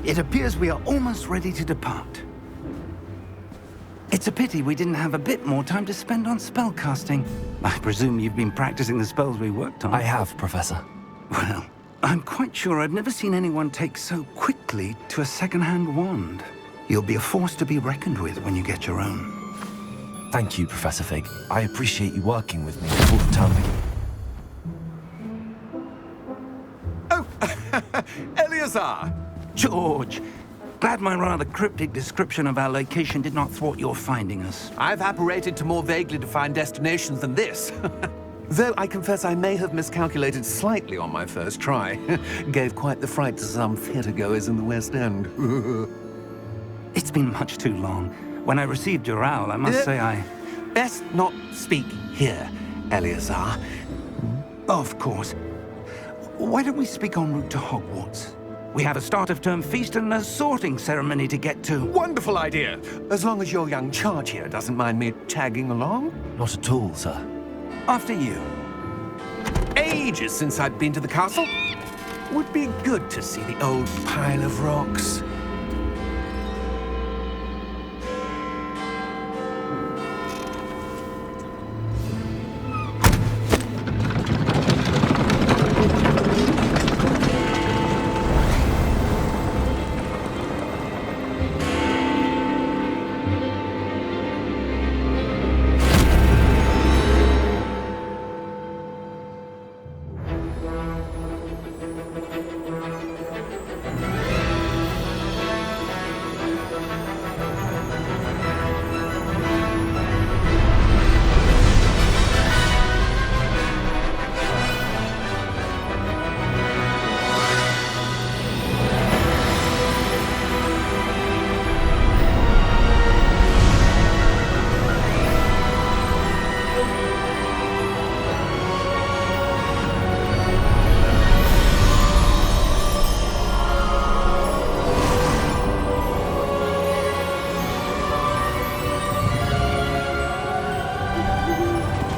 It appears we are almost ready to depart. It's a pity we didn't have a bit more time to spend on spellcasting. I presume you've been practicing the spells we worked on. I have, Professor. Well, I'm quite sure I've never seen anyone take so quickly to a second-hand wand. You'll be a force to be reckoned with when you get your own. Thank you, Professor Fig. I appreciate you working with me all the time. Oh, Eleazar! George, glad my rather cryptic description of our location did not thwart your finding us. I've apparated to more vaguely defined destinations than this. Though I confess I may have miscalculated slightly on my first try. Gave quite the fright to some theatergoers in the West End. It's been much too long. When I received your owl, I must say I... Best not speak here, Eleazar. Of course. Why don't we speak en route to Hogwarts? We have a start-of-term feast and a sorting ceremony to get to. Wonderful idea! As long as your young charge here doesn't mind me tagging along. Not at all, sir. After you. Ages since I'd been to the castle. Would be good to see the old pile of rocks.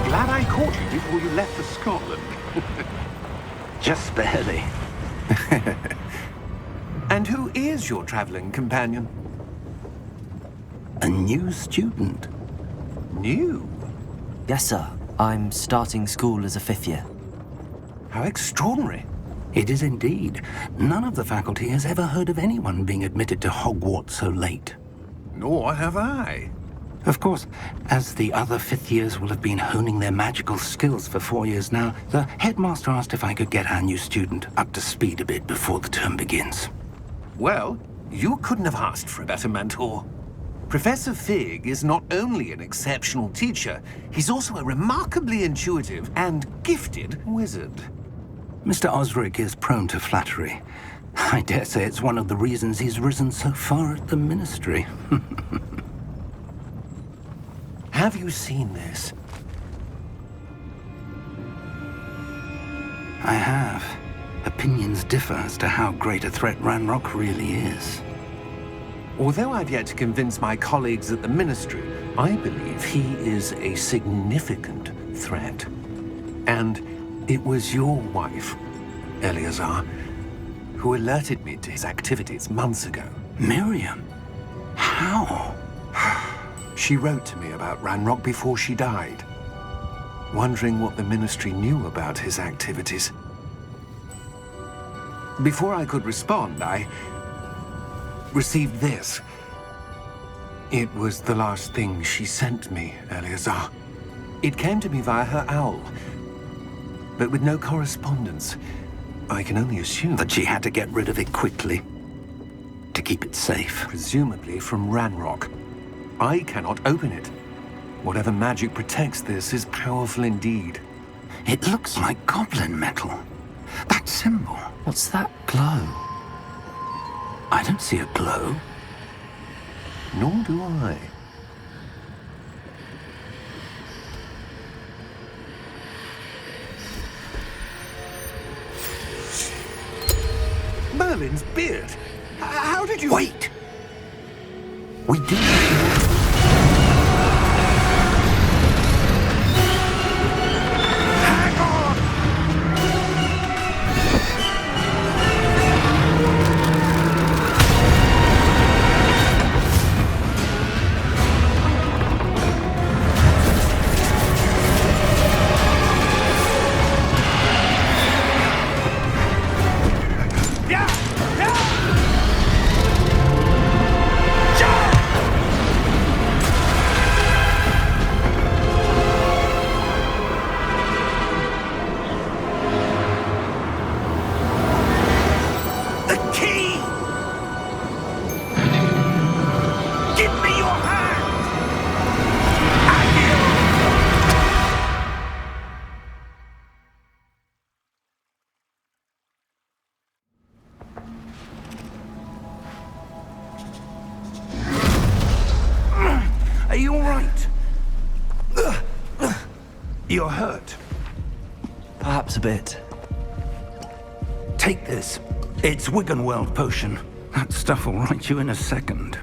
Glad I caught you before you left for Scotland. Just barely. And who is your traveling companion? A new student. New? Yes, sir. I'm starting school as a 5th year. How extraordinary. It is indeed. None of the faculty has ever heard of anyone being admitted to Hogwarts so late. Nor have I. Of course, as the other 5th years will have been honing their magical skills for 4 years now, the headmaster asked if I could get our new student up to speed a bit before the term begins. Well, you couldn't have asked for a better mentor. Professor Fig is not only an exceptional teacher, he's also a remarkably intuitive and gifted wizard. Mr. Osric is prone to flattery. I dare say it's one of the reasons he's risen so far at the Ministry. Have you seen this? I have. Opinions differ as to how great a threat Ranrock really is. Although I've yet to convince my colleagues at the Ministry, I believe he is a significant threat. And it was your wife, Eleazar, who alerted me to his activities months ago. Miriam? How? She wrote to me about Ranrock before she died, wondering what the Ministry knew about his activities. Before I could respond, I received this. It was the last thing she sent me, Eleazar. It came to me via her owl, but with no correspondence. I can only assume That she had to get rid of it quickly, to keep it safe. presumably from Ranrock. I cannot open it. Whatever magic protects this is powerful indeed. It looks like goblin metal. That symbol. What's that glow? I don't see a glow. Nor do I. Merlin's beard. How did you... Wait! We do. Hang on! You're hurt. Perhaps a bit. Take this. It's Wiggenweld potion. That stuff will right you in a second.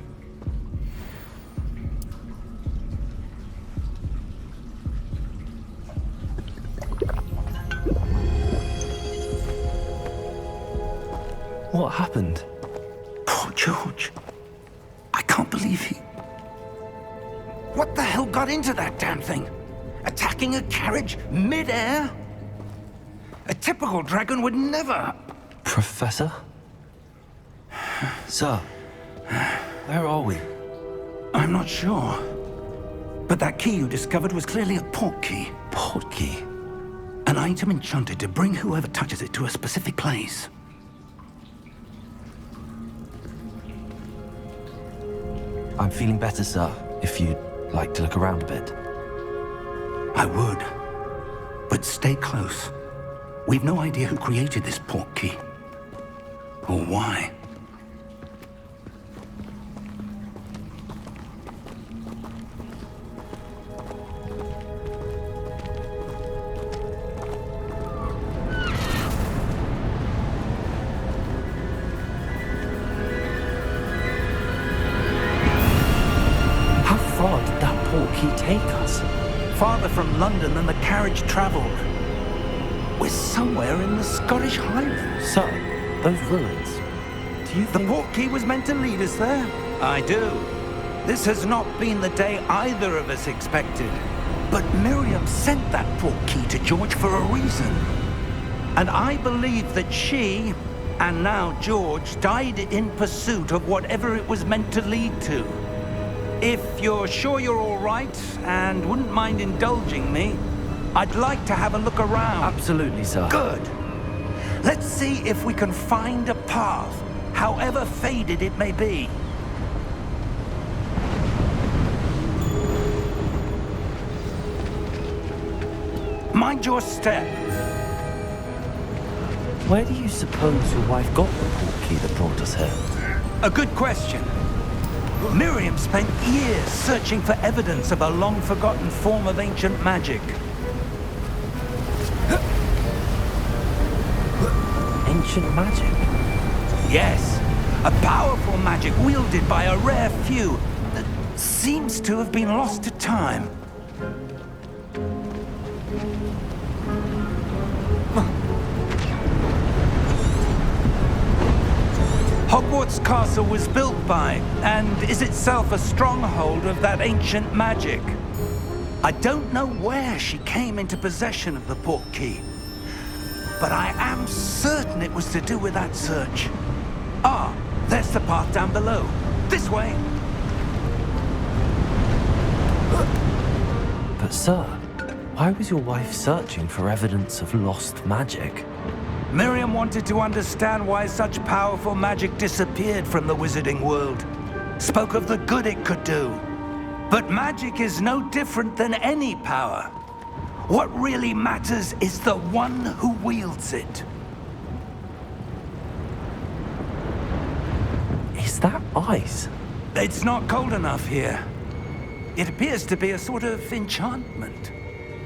What happened? Poor George. I can't believe he... What the hell got into that damn thing? Attacking a carriage mid-air? A typical dragon would never... Professor? Sir, where are we? I'm not sure. But that key you discovered was clearly a port key. Port key? An item enchanted to bring whoever touches it to a specific place. I'm feeling better, sir, if you'd like to look around a bit. I would. But stay close. We've no idea who created this port key. Or why. How far did that port key take us? Farther from London than the carriage traveled. We're somewhere in the Scottish Highlands. Sir, those ruins. Do you The think... port key was meant to lead us there? I do. This has not been the day either of us expected. But Miriam sent that port key to George for a reason. And I believe that she, and now George, died in pursuit of whatever it was meant to lead to. If you're sure you're all right and wouldn't mind indulging me, I'd like to have a look around. Absolutely, sir. Good. Let's see if we can find a path, however faded it may be. Mind your step. Where do you suppose your wife got the port key that brought us here? A good question. Miriam spent years searching for evidence of a long-forgotten form of ancient magic. Ancient magic? Yes, a powerful magic wielded by a rare few that seems to have been lost to time. Hogwarts Castle was built by, and is itself a stronghold of that ancient magic. I don't know where she came into possession of the port key, but I am certain it was to do with that search. Ah, there's the path down below. This way. But sir, why was your wife searching for evidence of lost magic? Miriam wanted to understand why such powerful magic disappeared from the wizarding world. Spoke of the good it could do. But magic is no different than any power. What really matters is the one who wields it. Is that ice? It's not cold enough here. It appears to be a sort of enchantment.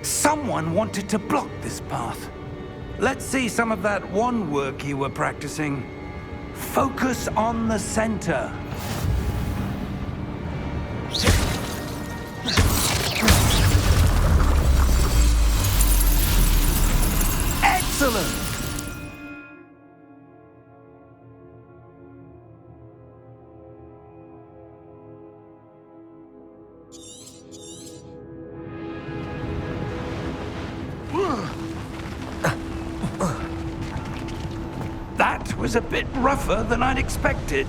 Someone wanted to block this path. Let's see some of that wand work you were practicing. Focus on the center. Excellent! That was a bit rougher than I'd expected.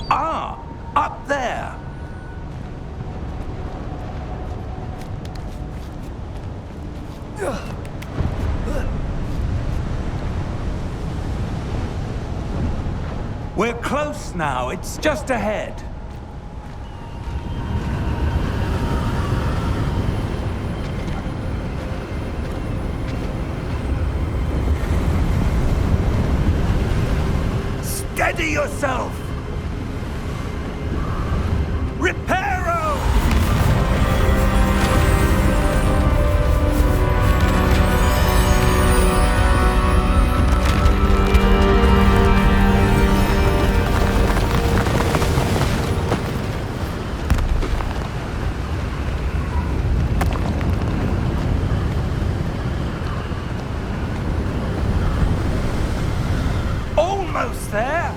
Ah, up there. We're close now. It's just ahead. Steady yourself! Reparo! Almost there!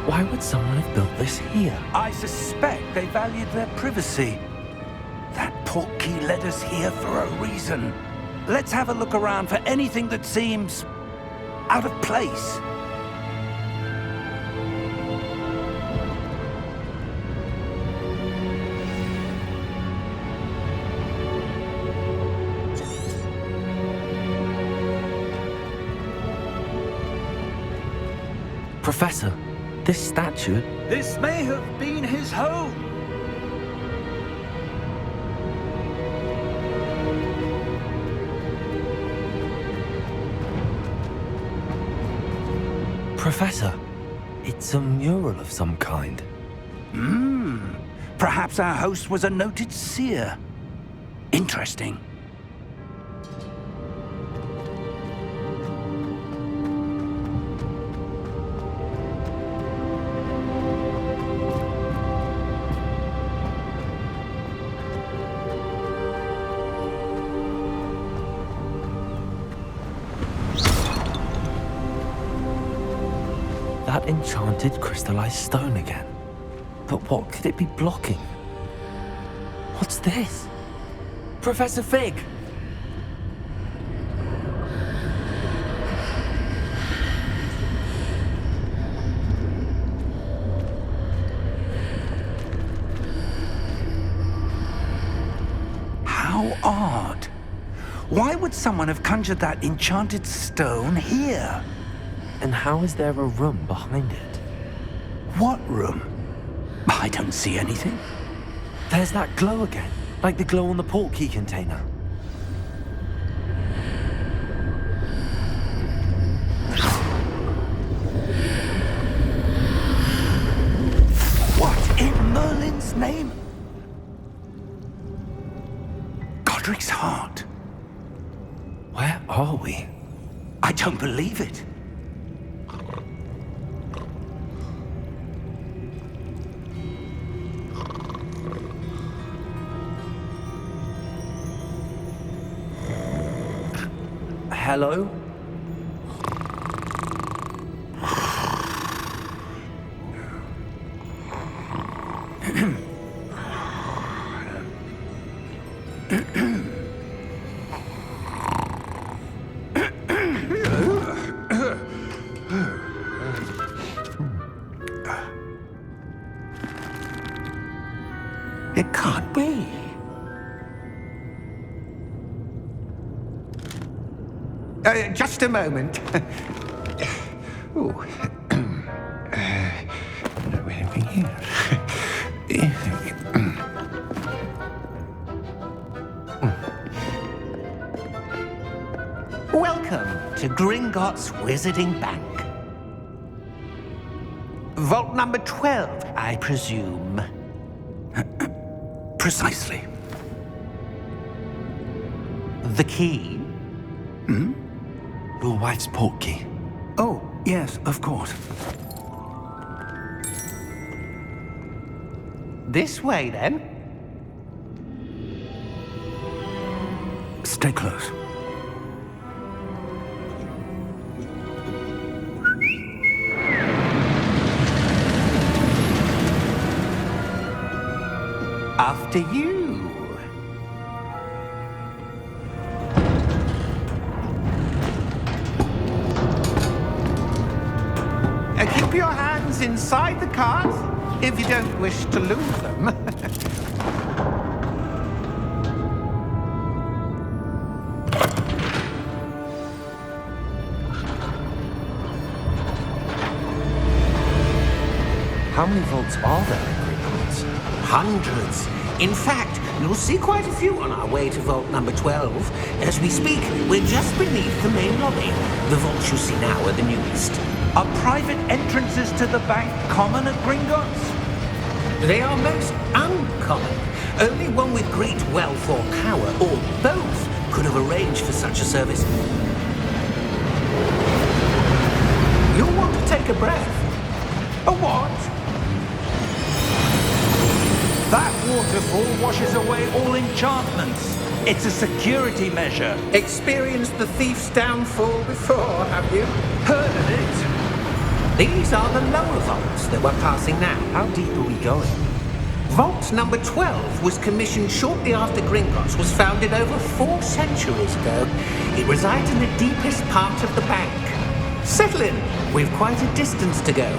Why would someone have built this here? I suspect they valued their privacy. That portkey led us here for a reason. Let's have a look around for anything that seems out of place. Professor, this statue... This may have been his home. Professor, it's a mural of some kind. Perhaps our host was a noted seer. Interesting. That enchanted crystallized stone again. But what could it be blocking? What's this? Professor Fig! How odd. Why would someone have conjured that enchanted stone here? And how is there a room behind it? What room? I don't see anything. There's that glow again, like the glow on the portkey container. What in Merlin's name? Godric's heart. Where are we? I don't believe it. Hello? It can't be. Just a moment. Ooh. Where are we here? Welcome to Gringotts Wizarding Bank. Vault number 12, I presume. Precisely. The key? Your wife's portkey. Oh, yes, of course. This way, then. Stay close. After you. Keep your hands inside the cart if you don't wish to lose them. How many vaults are there in Hogwarts? Hundreds. In fact, you'll see quite a few on our way to vault number 12. As we speak, we're just beneath the main lobby. The vaults you see now are the newest. Are private entrances to the bank common at Gringotts? They are most uncommon. Only one with great wealth or power, or both, could have arranged for such a service. You'll want to take a breath. A what? That waterfall washes away all enchantments. It's a security measure. Experienced the thief's downfall before, have you? Heard of it? These are the lower vaults that we're passing now. How deep are we going? Vault number 12 was commissioned shortly after Gringotts was founded over 4 centuries ago. It resides in the deepest part of the bank. Settle in. We've quite a distance to go.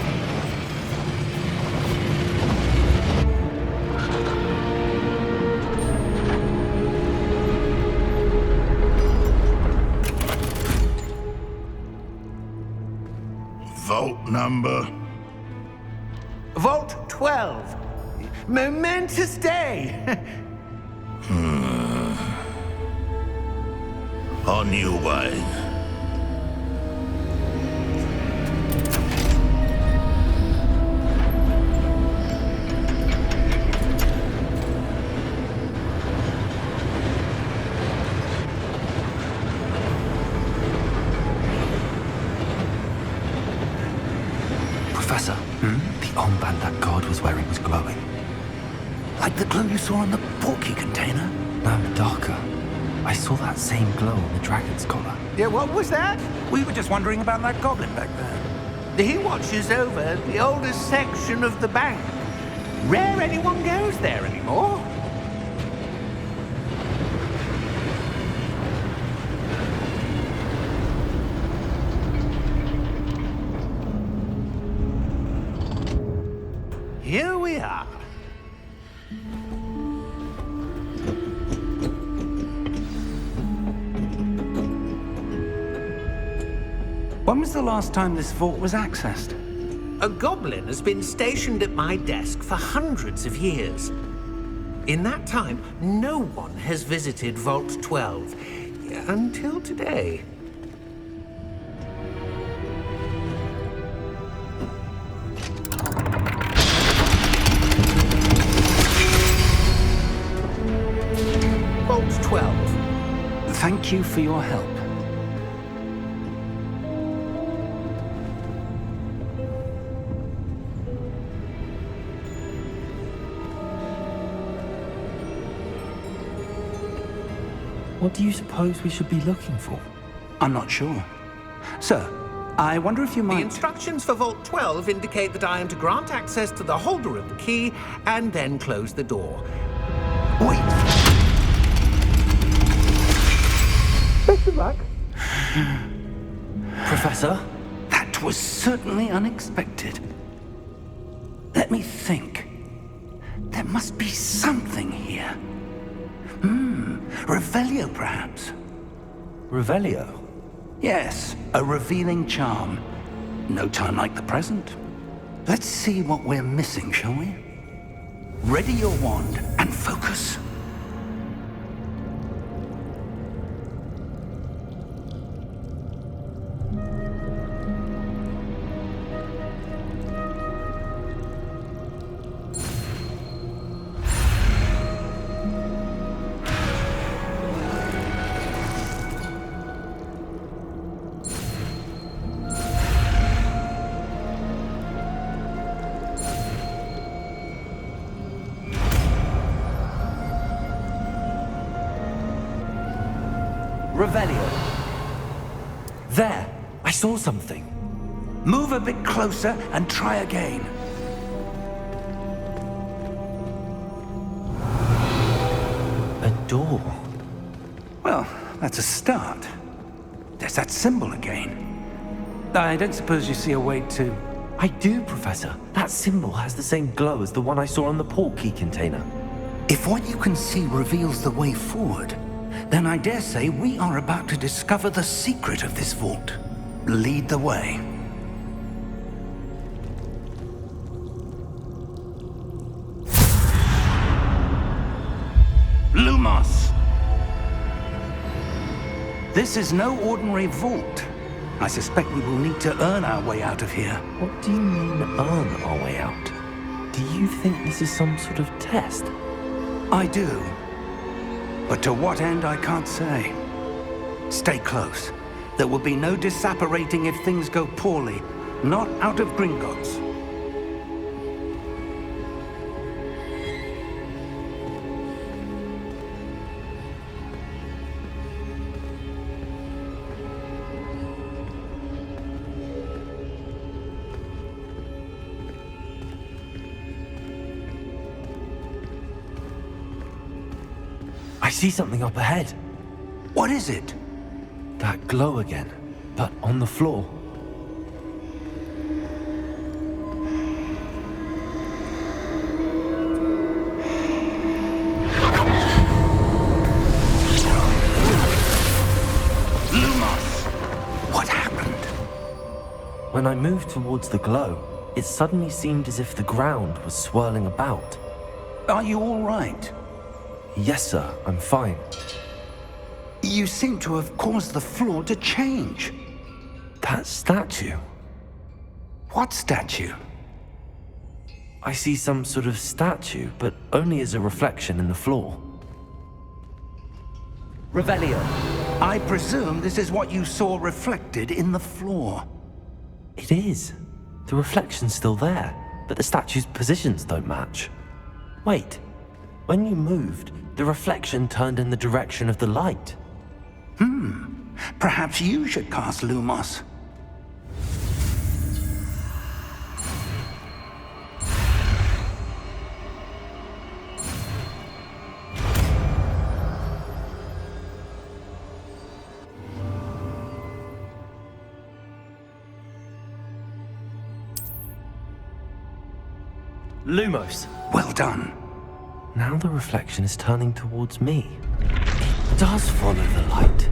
Vault number? Vault 12. Momentous day. On your way. Professor, the armband that guard was wearing was glowing. Like the glow you saw on the portkey container? No, darker. I saw that same glow on the dragon's collar. Yeah, what was that? We were just wondering about that goblin back there. He watches over the oldest section of the bank. Rare anyone goes there anymore. Here we are. When was the last time this vault was accessed? A goblin has been stationed at my desk for hundreds of years. In that time, no one has visited Vault 12 until today. Vault 12. Thank you for your help. What do you suppose we should be looking for? I'm not sure. Sir, I wonder if you The might... instructions for Vault 12 indicate that I am to grant access to the holder of the key and then close the door. Wait! Best of luck. Professor? That was certainly unexpected. Let me think. There must be something here. Revelio, perhaps? Revelio? Yes, a revealing charm. No time like the present. Let's see what we're missing, shall we? Ready your wand and focus. Revelio. There! I saw something. Move a bit closer and try again. A door. Well, that's a start. There's that symbol again. I don't suppose you see a way to... I do, Professor. That symbol has the same glow as the one I saw on the portkey container. If what you can see reveals the way forward, then I dare say we are about to discover the secret of this vault. Lead the way. This is no ordinary vault. I suspect we will need to earn our way out of here. What do you mean, earn our way out? Do you think this is some sort of test? I do. But to what end, I can't say. Stay close. There will be no disapparating if things go poorly. Not out of Gringotts. I see something up ahead. What is it? That glow again, but on the floor. What happened? When I moved towards the glow, it suddenly seemed as if the ground was swirling about. Are you all right? Yes, sir, I'm fine. You seem to have caused the floor to change. That statue. What statue? I see some sort of statue, but only as a reflection in the floor. Revelio. I presume this is what you saw reflected in the floor. It is. The reflection's still there, but the statue's positions don't match. Wait. When you moved, the reflection turned in the direction of the light. Perhaps you should cast Lumos. Lumos. Well done. Now the reflection is turning towards me. It does follow the light.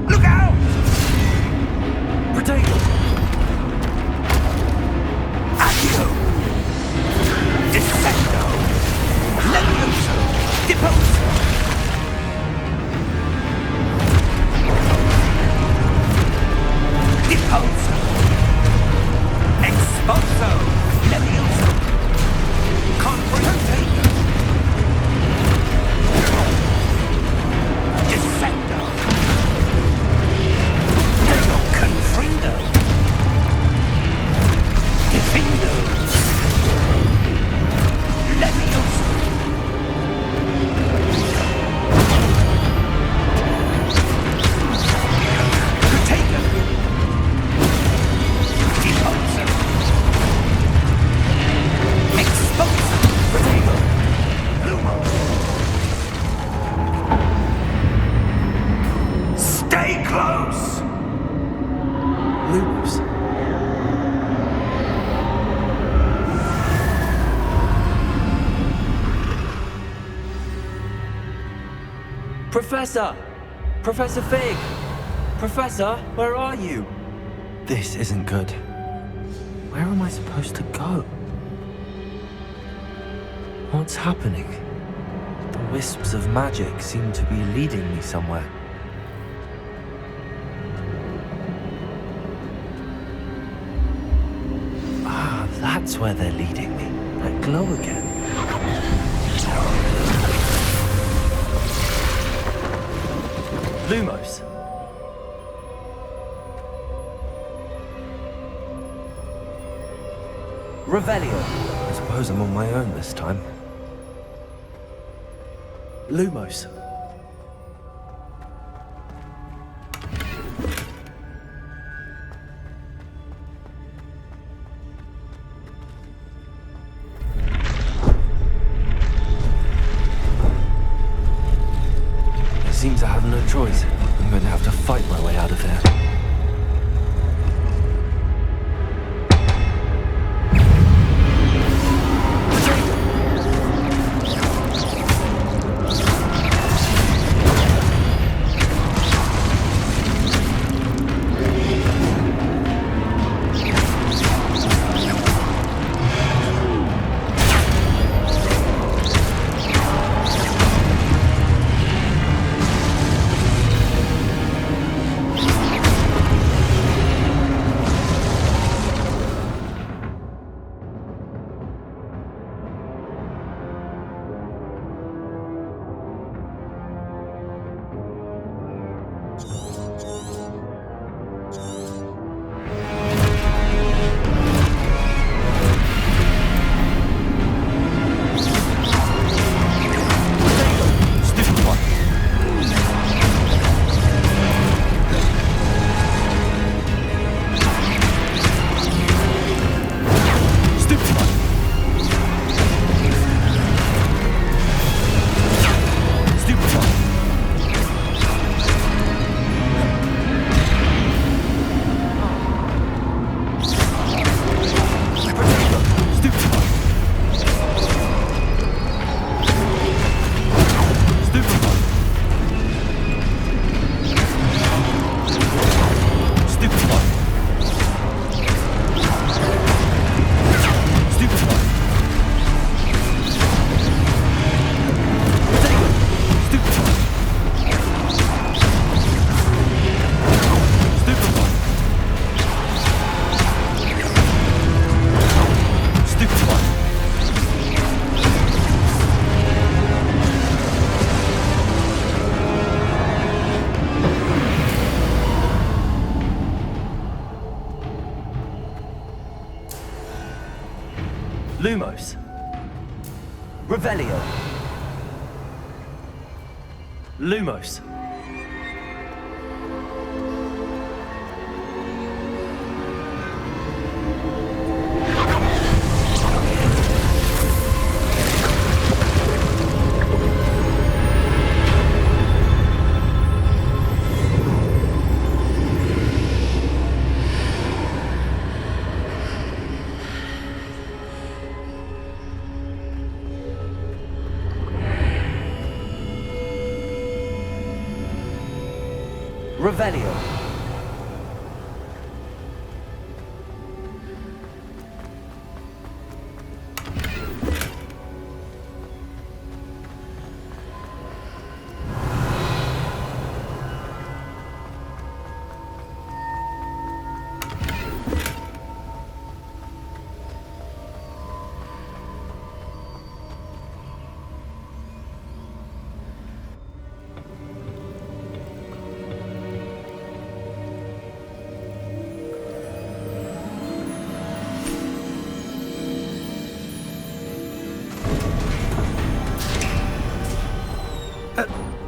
Look out! Potato! Accio! Descendo! Levioso! Deposo! Deposo! Exposo! Levioso! Confrontator! Descendo! Confrindo! Defendo! Levioso! Potato! Deposo! Exposo! Potato! Lumo! Stay close! Lumos. Professor! Professor Fig! Professor, where are you? This isn't good. Where am I supposed to go? What's happening? The wisps of magic seem to be leading me somewhere. Ah, that's where they're leading me. That glow again. Lumos. Revelio. I suppose I'm on my own this time. Lumos. It seems I have no choice. I'm going to have to fight my way out of here. Lumos. Revelio. Lumos. Revelio.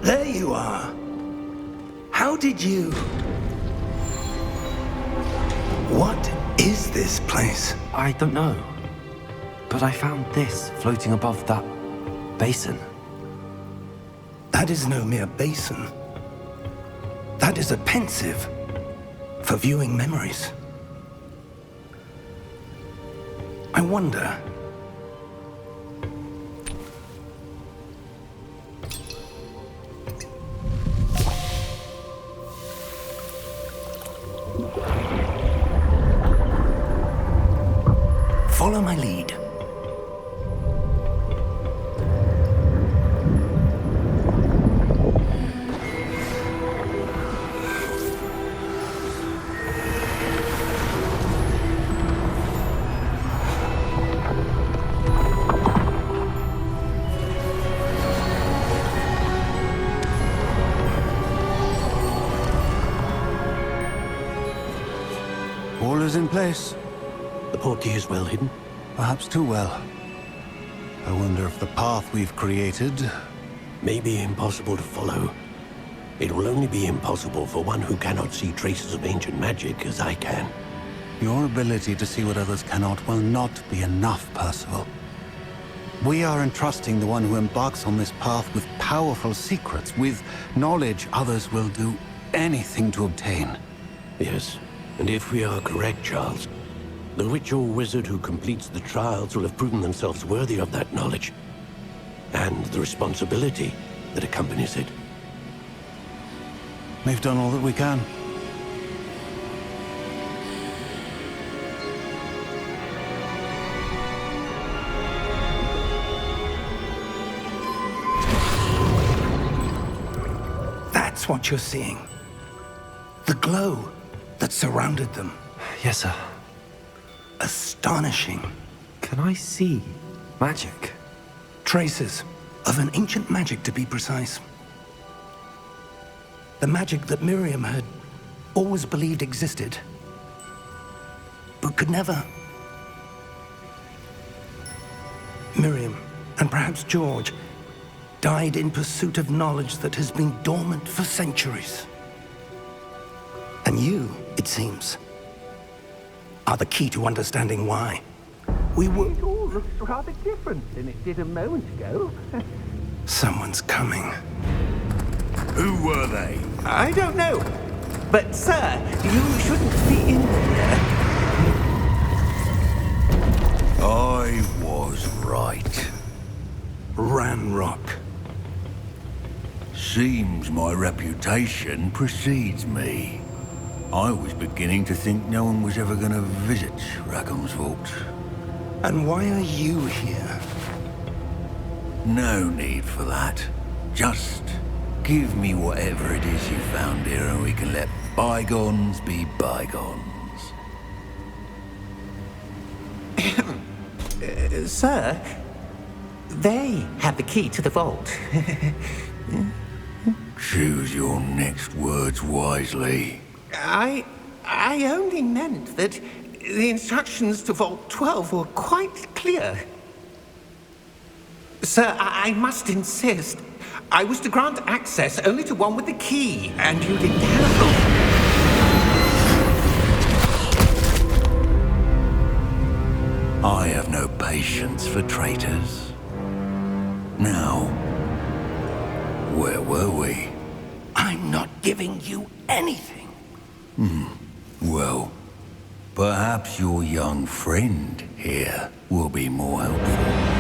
There you are. How did you... What is this place? I don't know. But I found this floating above that basin. That is no mere basin. That is a pensive for viewing memories. I wonder... Follow my lead. All is in place. The portkey is well hidden. Perhaps too well. I wonder if the path we've created... May be impossible to follow. It will only be impossible for one who cannot see traces of ancient magic as I can. Your ability to see what others cannot will not be enough, Percival. We are entrusting the one who embarks on this path with powerful secrets, with knowledge others will do anything to obtain. Yes, and if we are correct, Charles, the witch or wizard who completes the trials will have proven themselves worthy of that knowledge, and the responsibility that accompanies it. We've done all that we can. That's what you're seeing. The glow that surrounded them. Yes, sir. Astonishing. Can I see magic? Traces of an ancient magic, to be precise. The magic that Miriam had always believed existed, but could never. Miriam, and perhaps George, died in pursuit of knowledge that has been dormant for centuries. And you, it seems, are the key to understanding why. We were... It all looks rather different than it did a moment ago. Someone's coming. Who were they? I don't know. But, sir, you shouldn't be in here. I was right. Ranrock. Seems my reputation precedes me. I was beginning to think no one was ever going to visit Rackham's vault. And why are you here? No need for that. Just give me whatever it is you found here and we can let bygones be bygones. Sir, they have the key to the vault. Choose your next words wisely. I only meant that the instructions to Vault 12 were quite clear. Sir, I must insist. I was to grant access only to one with the key, and you didn't have... I have no patience for traitors. Now, where were we? I'm not giving you anything. Well, perhaps your young friend here will be more helpful.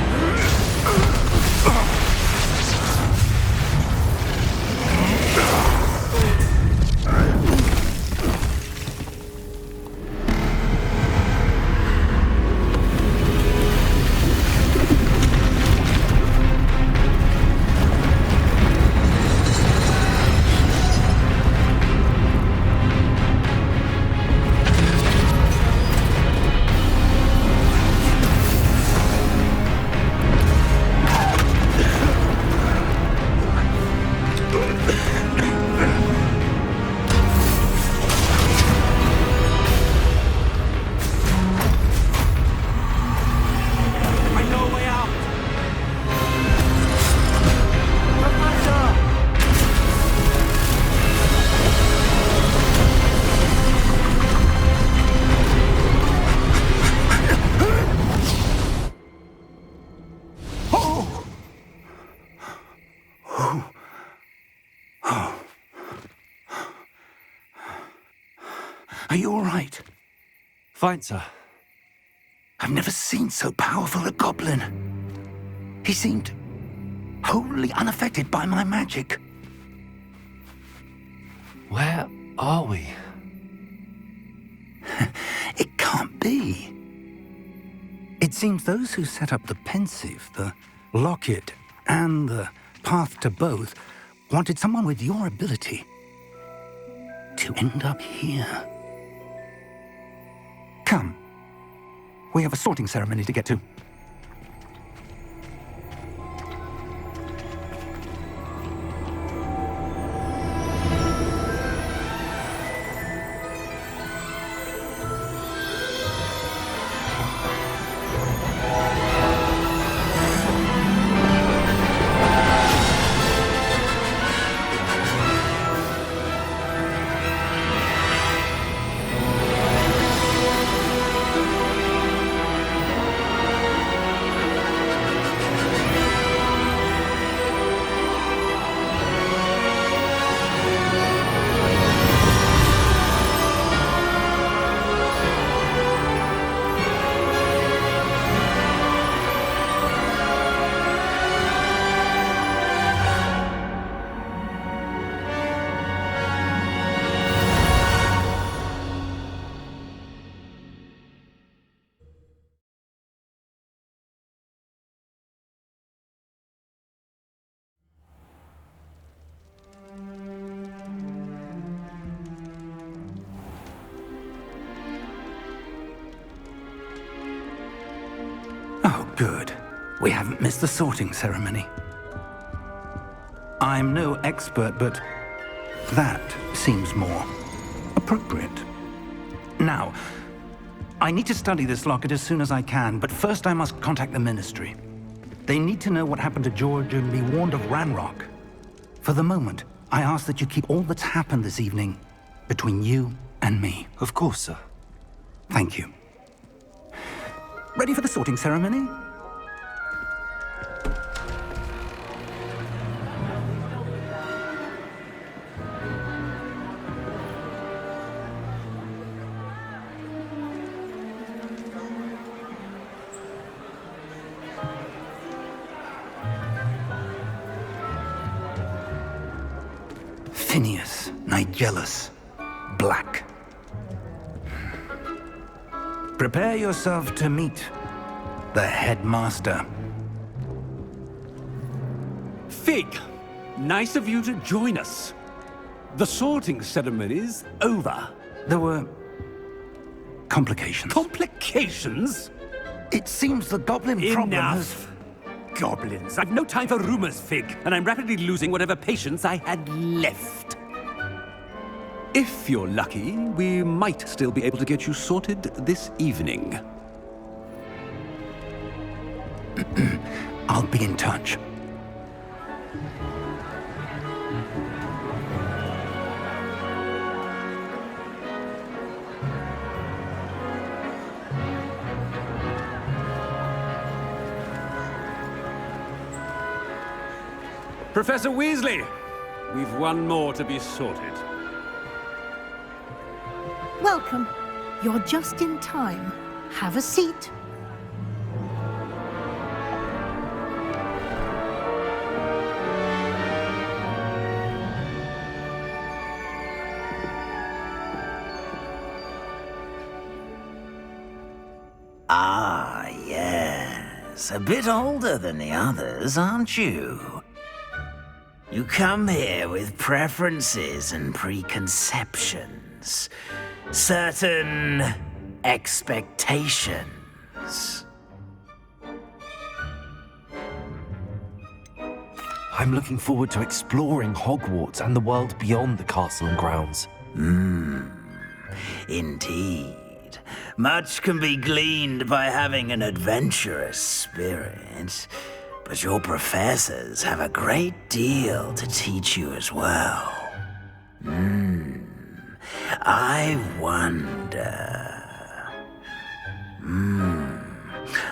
Are you all right? Fine, sir. I've never seen so powerful a goblin. He seemed wholly unaffected by my magic. Where are we? It can't be. It seems those who set up the pensive, the locket, and the path to both wanted someone with your ability to end up here. Come. We have a sorting ceremony to get to. Oh, good. We haven't missed the sorting ceremony. I'm no expert, but that seems more appropriate. Now, I need to study this locket as soon as I can, but first I must contact the Ministry. They need to know what happened to George and be warned of Ranrock. For the moment, I ask that you keep all that's happened this evening between you and me. Of course, sir. Thank you. Ready for the sorting ceremony? Phineas, Nigellus, Black. Prepare yourself to meet the headmaster. Fig, nice of you to join us. The sorting ceremony's over. There were complications. Complications? It seems the goblin problem has... Enough. Goblins. I've no time for rumors, Fig, and I'm rapidly losing whatever patience I had left. If you're lucky, we might still be able to get you sorted this evening. I'll be in touch. Professor Weasley, we've one more to be sorted. Welcome. You're just in time. Have a seat. Ah, yes. A bit older than the others, aren't you? You come here with preferences and preconceptions. Certain expectations. I'm looking forward to exploring Hogwarts and the world beyond the castle and grounds. Indeed. Much can be gleaned by having an adventurous spirit, but your professors have a great deal to teach you as well. I wonder...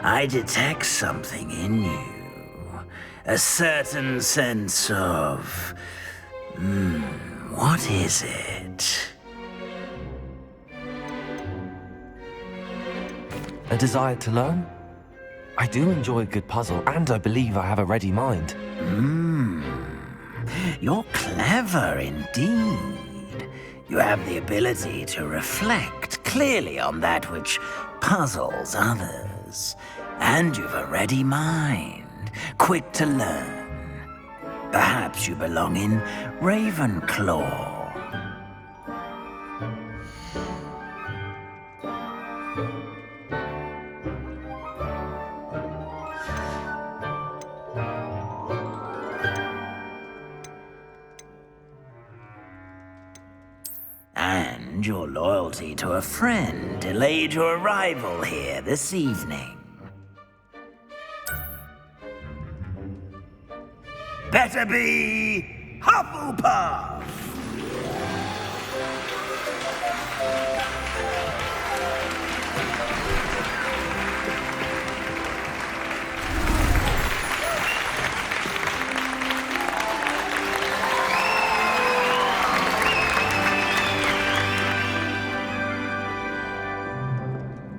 I detect something in you. A certain sense of... what is it? A desire to learn? I do enjoy a good puzzle, and I believe I have a ready mind. You're clever indeed. You have the ability to reflect clearly on that which puzzles others. And you've a ready mind, quick to learn. Perhaps you belong in Ravenclaw. And your loyalty to a friend delayed your arrival here this evening. Better be Hufflepuff!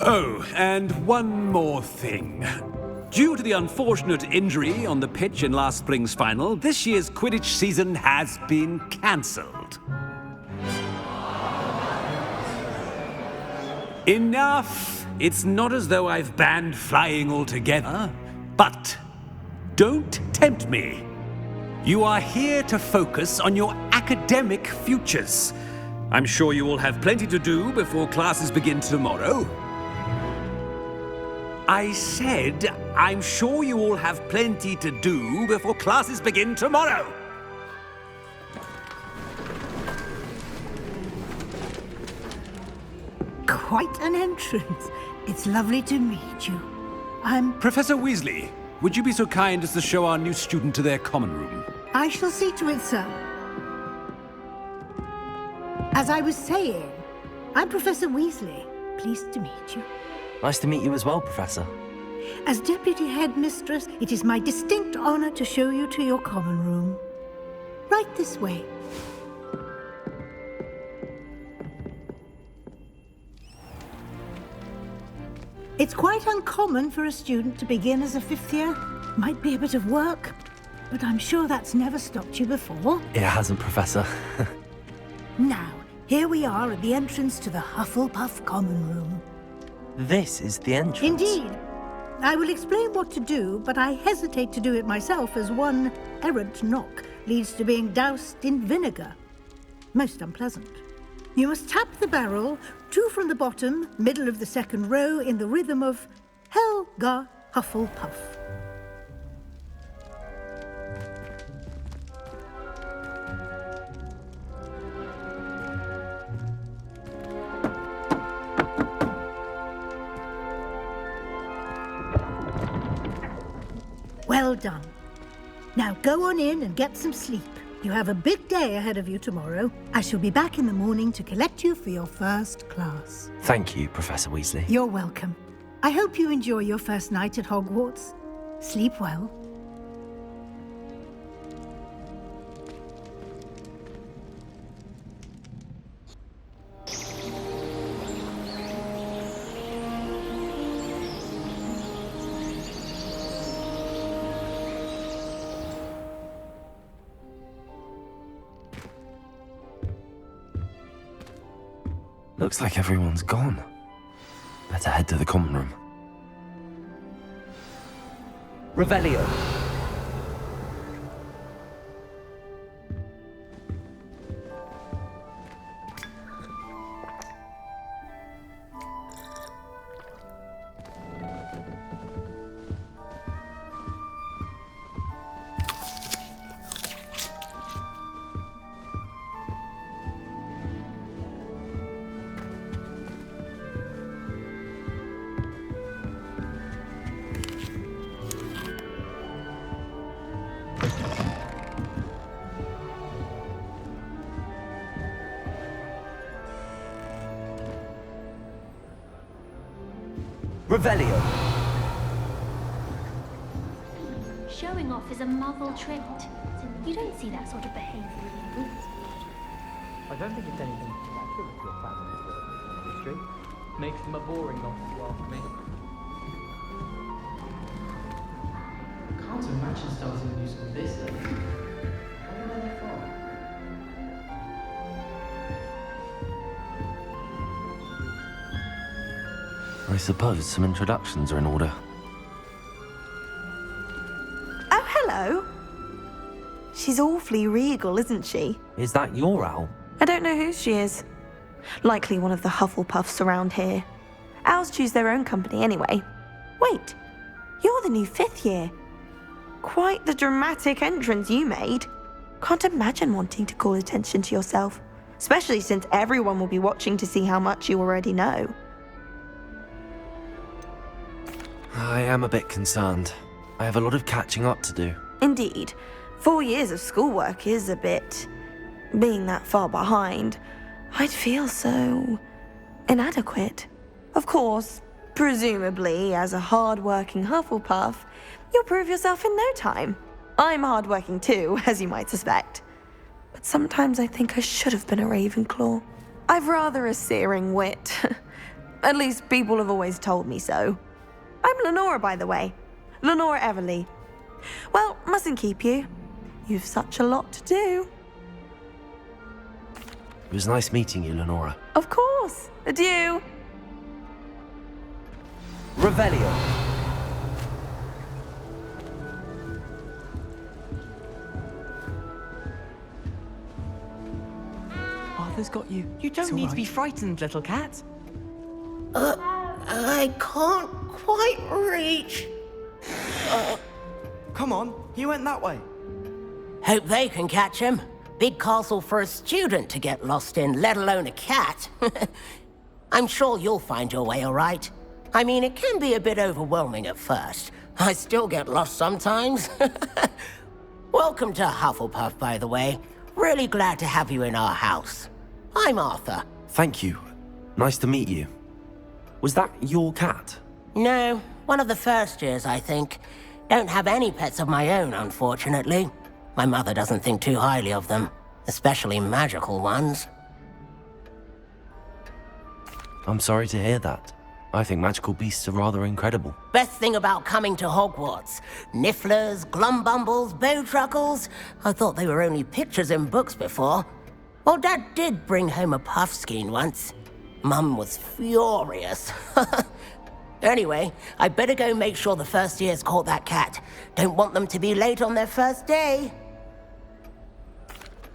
Oh, and one more thing. Due to the unfortunate injury on the pitch in last spring's final, this year's Quidditch season has been cancelled. Enough! It's not as though I've banned flying altogether, but don't tempt me. You are here to focus on your academic futures. I'm sure you will have plenty to do before classes begin tomorrow. I said, I'm sure you all have plenty to do before classes begin tomorrow. Quite an entrance. It's lovely to meet you. I'm... Professor Weasley, would you be so kind as to show our new student to their common room? I shall see to it, sir. As I was saying, I'm Professor Weasley. Pleased to meet you. Nice to meet you as well, Professor. As Deputy Headmistress, it is my distinct honor to show you to your common room. Right this way. It's quite uncommon for a student to begin as a fifth year. Might be a bit of work, but I'm sure that's never stopped you before. It hasn't, Professor. Now, here we are at the entrance to the Hufflepuff common room. This is the entrance. Indeed. I will explain what to do, but I hesitate to do it myself as one errant knock leads to being doused in vinegar. Most unpleasant. You must tap the barrel, 2 from the bottom, middle of the second row, in the rhythm of Helga Hufflepuff. Well done. Now go on in and get some sleep. You have a big day ahead of you tomorrow. I shall be back in the morning to collect you for your first class. Thank you, Professor Weasley. You're welcome. I hope you enjoy your first night at Hogwarts. Sleep well. Looks like everyone's gone. Better head to the common room. Revelio. Revelio. Showing off is a Muggle trait. You don't see that sort of behavior in books. I don't think it's anything to do with your family's history. Makes them a boring lot, if you ask me. I can't imagine starting a new school this late. Where are they from? I suppose some introductions are in order. Oh, hello. She's awfully regal, isn't she? Is that your owl? I don't know who she is. Likely one of the Hufflepuffs around here. Owls choose their own company anyway. Wait, you're the new 5th year. Quite the dramatic entrance you made. Can't imagine wanting to call attention to yourself, especially since everyone will be watching to see how much you already know. I am a bit concerned. I have a lot of catching up to do. Indeed. 4 years of schoolwork is a bit... being that far behind, I'd feel so... inadequate. Of course, presumably, as a hard-working Hufflepuff, you'll prove yourself in no time. I'm hard-working too, as you might suspect. But sometimes I think I should have been a Ravenclaw. I've rather a searing wit. At least people have always told me so. I'm Lenora, by the way. Lenora Everly. Well, mustn't keep you. You've such a lot to do. It was nice meeting you, Lenora. Of course. Adieu. Revelio. Arthur's got you. You don't need to be frightened, little cat. I can't quite reach. Come on, he went that way. Hope they can catch him. Big castle for a student to get lost in, let alone a cat. I'm sure you'll find your way all right. I mean, it can be a bit overwhelming at first. I still get lost sometimes. Welcome to Hufflepuff, by the way. Really glad to have you in our house. I'm Arthur. Thank you. Nice to meet you. Was that your cat? No, one of the first years, I think. Don't have any pets of my own, unfortunately. My mother doesn't think too highly of them, especially magical ones. I'm sorry to hear that. I think magical beasts are rather incredible. Best thing about coming to Hogwarts. Nifflers, glumbumbles, bowtruckles. I thought they were only pictures in books before. Well, Dad did bring home a puffskein once. Mum was furious. Anyway, I better go make sure the first years caught that cat. Don't want them to be late on their first day.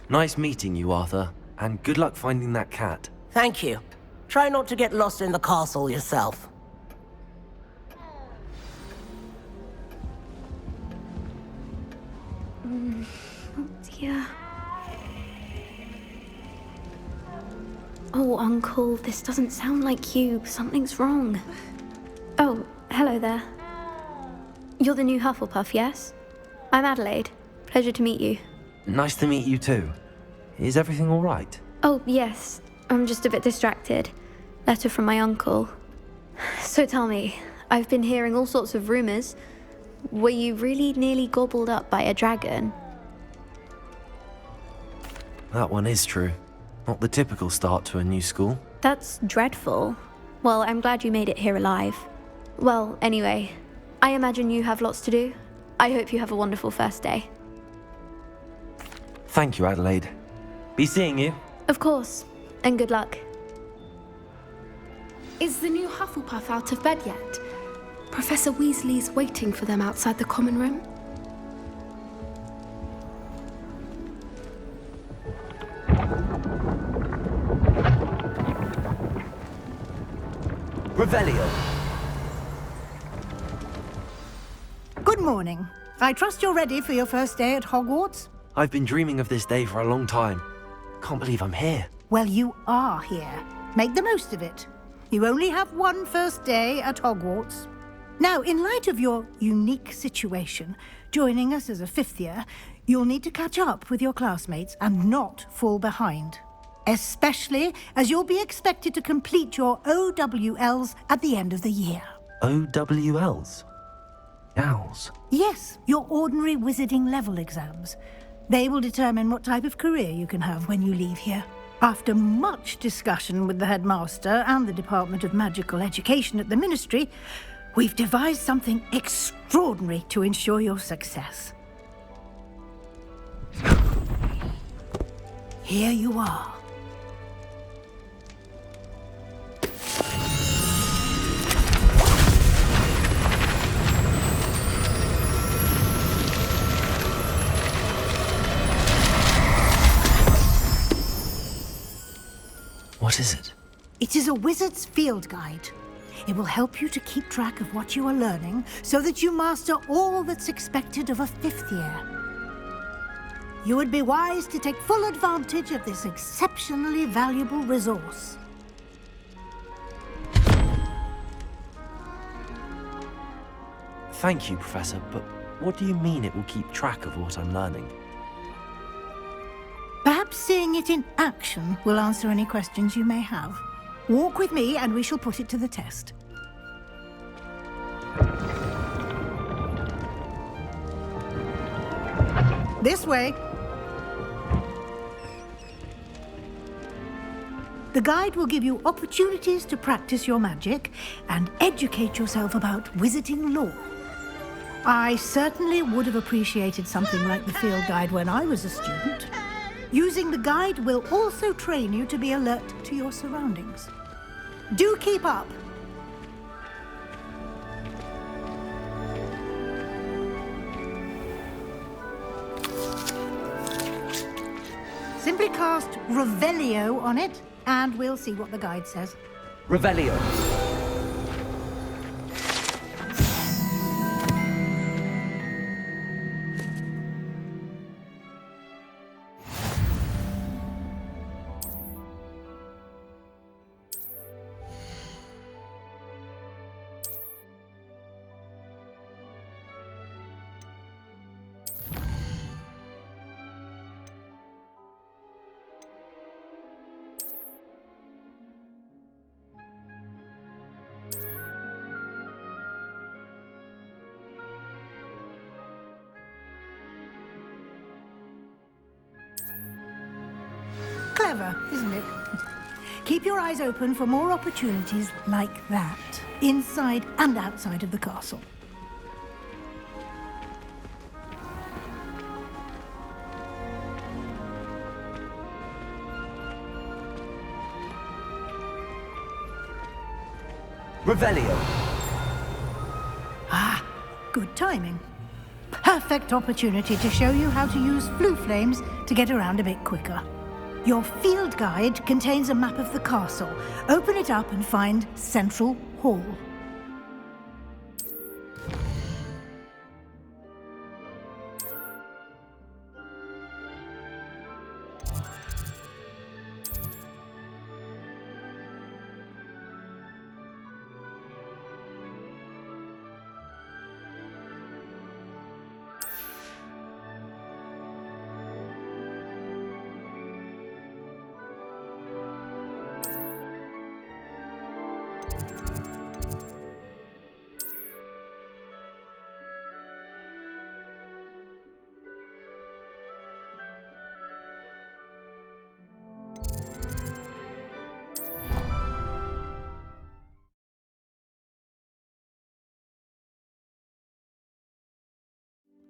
Nice meeting you, Arthur. And good luck finding that cat. Thank you. Try not to get lost in the castle yourself. Oh dear. Oh, Uncle, this doesn't sound like you. Something's wrong. Oh, hello there. You're the new Hufflepuff, yes? I'm Adelaide. Pleasure to meet you. Nice to meet you too. Is everything all right? Oh, yes. I'm just a bit distracted. Letter from my uncle. So tell me, I've been hearing all sorts of rumors. Were you really nearly gobbled up by a dragon? That one is true. Not the typical start to a new school. That's dreadful. Well, I'm glad you made it here alive. Well, anyway, I imagine you have lots to do. I hope you have a wonderful first day. Thank you, Adelaide. Be seeing you. Of course, and good luck. Is the new Hufflepuff out of bed yet? Professor Weasley's waiting for them outside the common room. Revelio. Good morning. I trust you're ready for your first day at Hogwarts? I've been dreaming of this day for a long time. Can't believe I'm here. Well, you are here. Make the most of it. You only have one first day at Hogwarts. Now, in light of your unique situation, joining us as a fifth year, you'll need to catch up with your classmates and not fall behind. Especially as you'll be expected to complete your OWLs at the end of the year. OWLs? Owls? Yes, your ordinary wizarding level exams. They will determine what type of career you can have when you leave here. After much discussion with the headmaster and the Department of Magical Education at the Ministry, we've devised something extraordinary to ensure your success. Here you are. What is it? It is a wizard's field guide. It will help you to keep track of what you are learning so that you master all that's expected of a fifth year. You would be wise to take full advantage of this exceptionally valuable resource. Thank you, Professor, but what do you mean it will keep track of what I'm learning? Perhaps seeing it in action will answer any questions you may have. Walk with me and we shall put it to the test. This way. The guide will give you opportunities to practice your magic and educate yourself about wizarding lore. I certainly would have appreciated something like the field guide when I was a student. Using the guide will also train you to be alert to your surroundings. Do keep up. Simply cast Revelio on it, and we'll see what the guide says. Revelio. Clever, isn't it? Keep your eyes open for more opportunities like that, inside and outside of the castle. Revelio. Ah, good timing. Perfect opportunity to show you how to use flue flames to get around a bit quicker. Your field guide contains a map of the castle. Open it up and find Central Hall.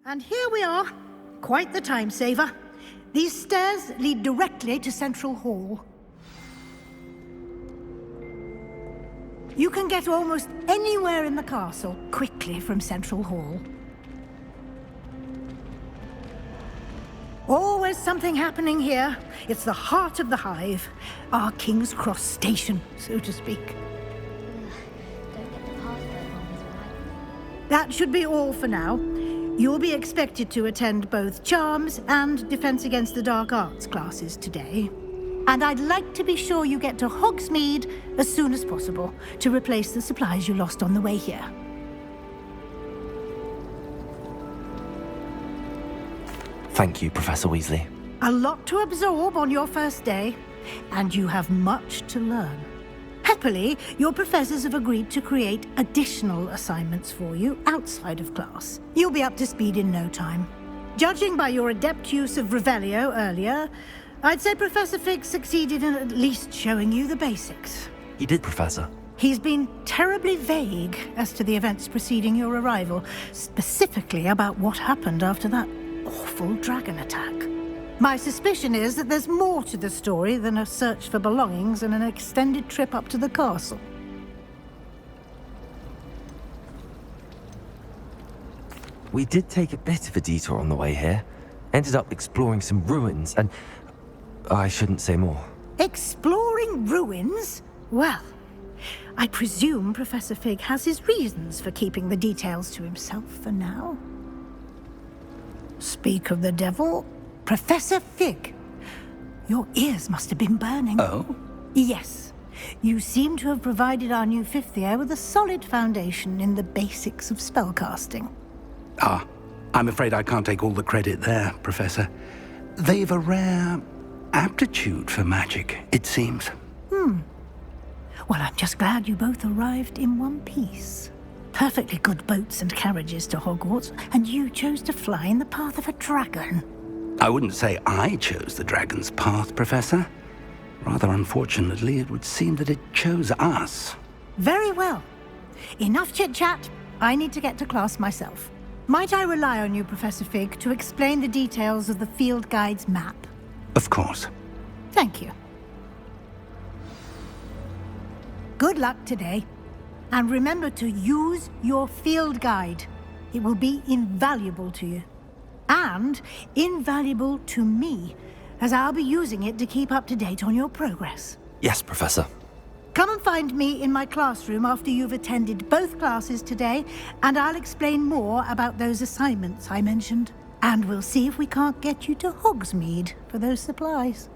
And here we are. Quite the time saver. These stairs lead directly to Central Hall. You can get almost anywhere in the castle quickly from Central Hall. Always something happening here. It's the heart of the Hive. Our King's Cross station, so to speak. That should be all for now. You'll be expected to attend both Charms and Defense Against the Dark Arts classes today. And I'd like to be sure you get to Hogsmeade as soon as possible to replace the supplies you lost on the way here. Thank you, Professor Weasley. A lot to absorb on your first day, and you have much to learn. Happily, your professors have agreed to create additional assignments for you outside of class. You'll be up to speed in no time. Judging by your adept use of Revelio earlier, I'd say Professor Fig succeeded in at least showing you the basics. He did, Professor. He's been terribly vague as to the events preceding your arrival, specifically about what happened after that awful dragon attack. My suspicion is that there's more to the story than a search for belongings and an extended trip up to the castle. We did take a bit of a detour on the way here. Ended up exploring some ruins and... I shouldn't say more. Exploring ruins? Well, I presume Professor Fig has his reasons for keeping the details to himself for now. Speak of the devil, Professor Fig. Your ears must have been burning. Oh? Yes. You seem to have provided our new fifth year with a solid foundation in the basics of spellcasting. Ah, I'm afraid I can't take all the credit there, Professor. They've a rare aptitude for magic, it seems. Well, I'm just glad you both arrived in one piece. Perfectly good boats and carriages to Hogwarts, and you chose to fly in the path of a dragon. I wouldn't say I chose the dragon's path, Professor. Rather unfortunately, it would seem that it chose us. Very well. Enough chit-chat. I need to get to class myself. Might I rely on you, Professor Fig, to explain the details of the field guide's map? Of course. Thank you. Good luck today. And remember to use your field guide. It will be invaluable to you. And invaluable to me, as I'll be using it to keep up to date on your progress. Yes, Professor. Come and find me in my classroom after you've attended both classes today, and I'll explain more about those assignments I mentioned. And we'll see if we can't get you to Hogsmeade for those supplies.